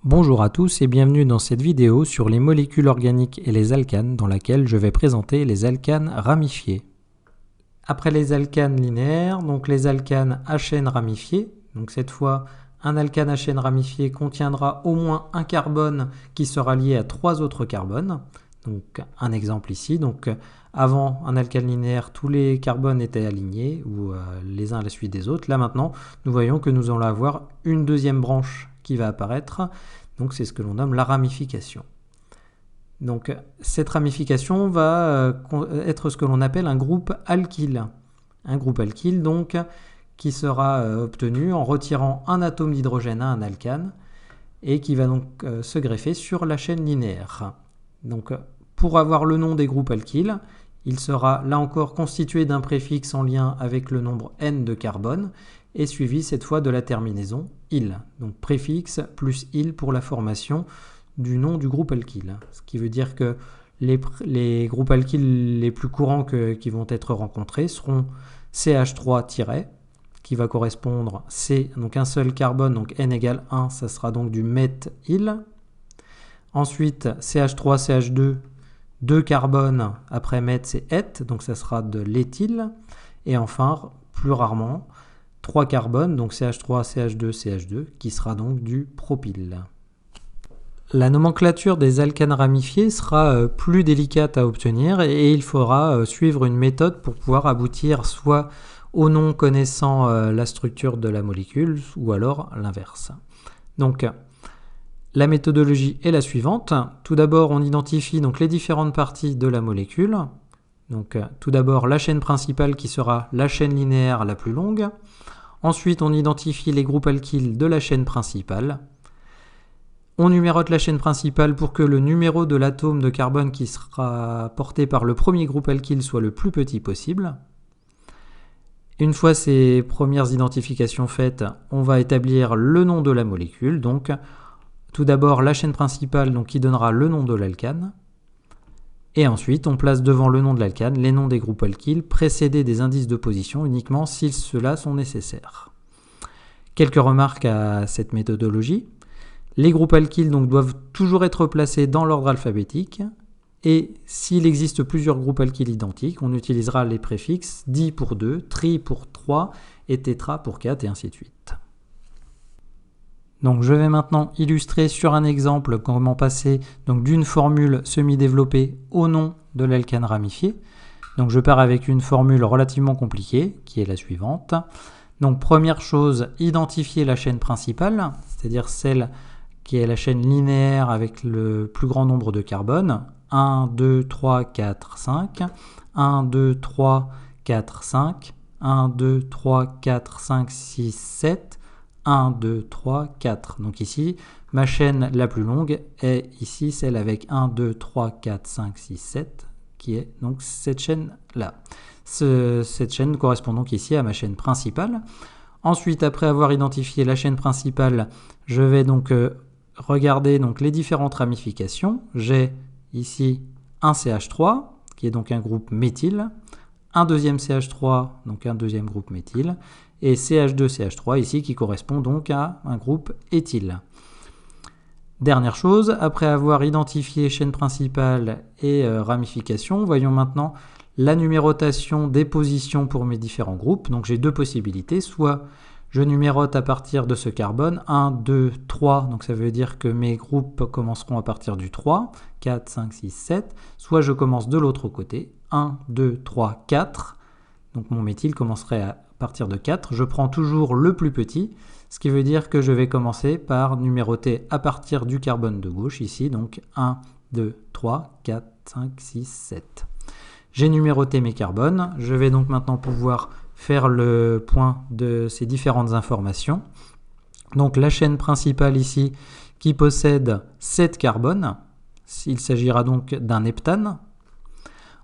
Bonjour à tous et bienvenue dans cette vidéo sur les molécules organiques et les alcanes dans laquelle je vais présenter les alcanes ramifiés. Après les alcanes linéaires, donc les alcanes à chaîne ramifiée. Donc cette fois, un alcane à chaîne ramifiée contiendra au moins un carbone qui sera lié à 3 autres carbones. Donc un exemple ici, donc avant un alcane linéaire, tous les carbones étaient alignés ou les uns à la suite des autres. Là maintenant, nous voyons que nous allons avoir une deuxième branche qui va apparaître. Donc c'est ce que l'on nomme la ramification. Donc cette ramification va être ce que l'on appelle un groupe alkyle. Un groupe alkyle donc qui sera obtenu en retirant un atome d'hydrogène à un alcane et qui va donc se greffer sur la chaîne linéaire. Donc pour avoir le nom des groupes alkyles, il sera là encore constitué d'un préfixe en lien avec le nombre n de carbone et suivi cette fois de la terminaison -il. Donc préfixe plus -il pour la formation du nom du groupe alkyle. Ce qui veut dire que les groupes alkyles les plus courants qui vont être rencontrés seront CH3- qui va correspondre C, donc un seul carbone, donc N égale 1, ça sera donc du méthyle. Ensuite CH3, CH2, 2 carbones, après meth c'est eth, donc ça sera de l'éthyle. Et enfin, plus rarement, 3 carbones, donc CH3, CH2, CH2, qui sera donc du propyle. La nomenclature des alcanes ramifiés sera plus délicate à obtenir et il faudra suivre une méthode pour pouvoir aboutir soit au nom connaissant la structure de la molécule ou alors l'inverse. Donc, la méthodologie est la suivante. Tout d'abord, on identifie donc les différentes parties de la molécule. Donc, tout d'abord, la chaîne principale qui sera la chaîne linéaire la plus longue. Ensuite, on identifie les groupes alkyles de la chaîne principale. On numérote la chaîne principale pour que le numéro de l'atome de carbone qui sera porté par le premier groupe alkyle soit le plus petit possible. Une fois ces premières identifications faites, on va établir le nom de la molécule. Donc, tout d'abord, la chaîne principale donc, qui donnera le nom de l'alcane. Et ensuite, on place devant le nom de l'alcane les noms des groupes alkyles précédés des indices de position uniquement si ceux-là sont nécessaires. Quelques remarques à cette méthodologie. Les groupes alkyles donc, doivent toujours être placés dans l'ordre alphabétique. Et s'il existe plusieurs groupes alkyles identiques, on utilisera les préfixes di pour 2, tri pour 3 et tétra pour 4 et ainsi de suite. Donc je vais maintenant illustrer sur un exemple comment passer d'une formule semi-développée au nom de l'alcane ramifié. Donc je pars avec une formule relativement compliquée qui est la suivante. Donc première chose, identifier la chaîne principale, c'est-à-dire celle qui est la chaîne linéaire avec le plus grand nombre de carbones. 1, 2, 3, 4, 5. 1, 2, 3, 4, 5. 1, 2, 3, 4, 5, 6, 7. 1, 2, 3, 4. Donc ici, ma chaîne la plus longue est ici celle avec 1, 2, 3, 4, 5, 6, 7, qui est donc cette chaîne-là. Cette chaîne correspond donc ici à ma chaîne principale. Ensuite, après avoir identifié la chaîne principale, je vais donc regarder donc les différentes ramifications. J'ai ici un CH3, qui est donc un groupe méthyle, un deuxième CH3, donc un deuxième groupe méthyle, et CH2CH3 ici qui correspond donc à un groupe éthyle. Dernière chose, après avoir identifié chaîne principale et ramification, voyons maintenant la numérotation des positions pour mes différents groupes. Donc j'ai deux possibilités, soit je numérote à partir de ce carbone 1, 2, 3, donc ça veut dire que mes groupes commenceront à partir du 3, 4, 5, 6, 7, soit je commence de l'autre côté, 1, 2, 3, 4, donc mon méthyle commencerait à partir de 4, je prends toujours le plus petit, ce qui veut dire que je vais commencer par numéroter à partir du carbone de gauche, ici, donc 1, 2, 3, 4, 5, 6, 7. J'ai numéroté mes carbones, je vais donc maintenant pouvoir faire le point de ces différentes informations. Donc la chaîne principale ici qui possède 7 carbones, il s'agira donc d'un heptane.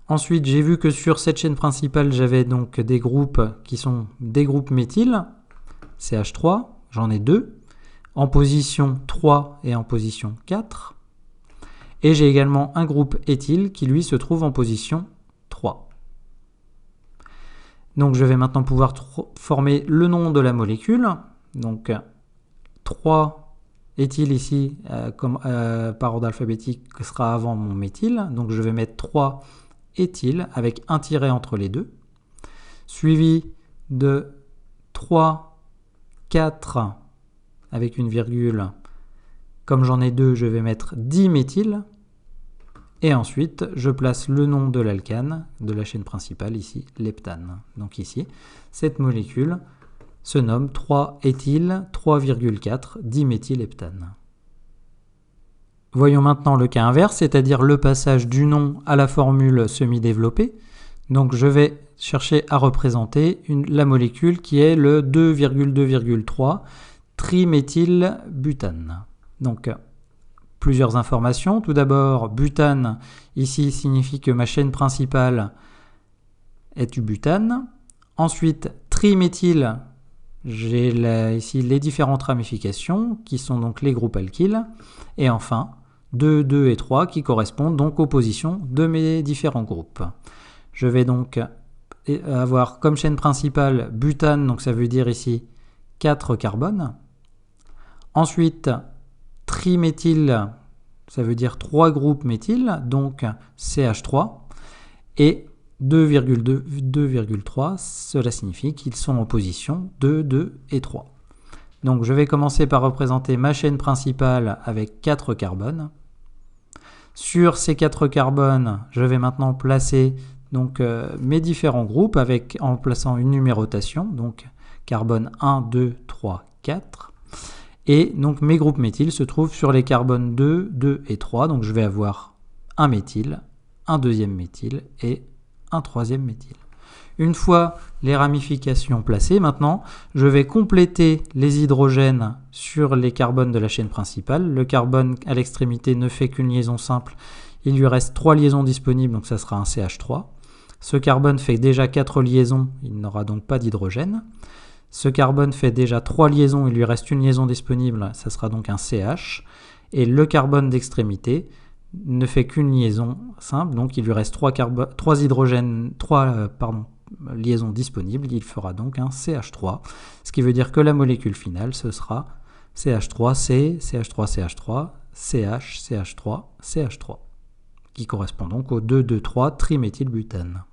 Ensuite, j'ai vu que sur cette chaîne principale, j'avais donc des groupes qui sont des groupes méthyles, CH3, j'en ai 2, en position 3 et en position 4. Et j'ai également un groupe éthyle qui lui se trouve en position 3. Donc je vais maintenant pouvoir former le nom de la molécule. Donc 3 Éthyle ici, par ordre alphabétique, sera avant mon méthyle. Donc je vais mettre 3 éthyle avec un tiret entre les deux. Suivi de 3, 4 avec une virgule. Comme j'en ai 2, je vais mettre 10 méthyle. Et ensuite, je place le nom de l'alcane, de la chaîne principale, ici, l'heptane. Donc ici, cette molécule se nomme 3-éthyle 3,4 diméthylheptane. Voyons maintenant le cas inverse, c'est-à-dire le passage du nom à la formule semi-développée. Donc je vais chercher à représenter la molécule qui est le 2,2,3 triméthylbutane. Donc plusieurs informations. Tout d'abord, butane, ici, signifie que ma chaîne principale est du butane. Ensuite, triméthyle, j'ai ici les différentes ramifications, qui sont donc les groupes alkyles. Et enfin, 2, 2 et 3, qui correspondent donc aux positions de mes différents groupes. Je vais donc avoir comme chaîne principale butane, donc ça veut dire ici 4 carbones. Ensuite, triméthyle, ça veut dire 3 groupes méthyle, donc CH3, et 2,3, cela signifie qu'ils sont en position 2, 2 et 3. Donc je vais commencer par représenter ma chaîne principale avec 4 carbones. Sur ces 4 carbones, je vais maintenant placer donc, mes différents groupes en plaçant une numérotation, donc carbone 1, 2, 3, 4. Et donc mes groupes méthyle se trouvent sur les carbones 2, 2 et 3. Donc je vais avoir un méthyle, un deuxième méthyle et un troisième méthyle. Une fois les ramifications placées, maintenant je vais compléter les hydrogènes sur les carbones de la chaîne principale. Le carbone à l'extrémité ne fait qu'une liaison simple. Il lui reste 3 liaisons disponibles, donc ça sera un CH3. Ce carbone fait déjà 4 liaisons, il n'aura donc pas d'hydrogène. Ce carbone fait déjà 3 liaisons, il lui reste une liaison disponible, ça sera donc un CH. Et le carbone d'extrémité ne fait qu'une liaison simple, donc il lui reste 3 liaisons disponibles, il fera donc un CH3. Ce qui veut dire que la molécule finale, ce sera CH3C, CH3CH3, CH, CH3, CH3, qui correspond donc au 2,2,3 triméthylbutane.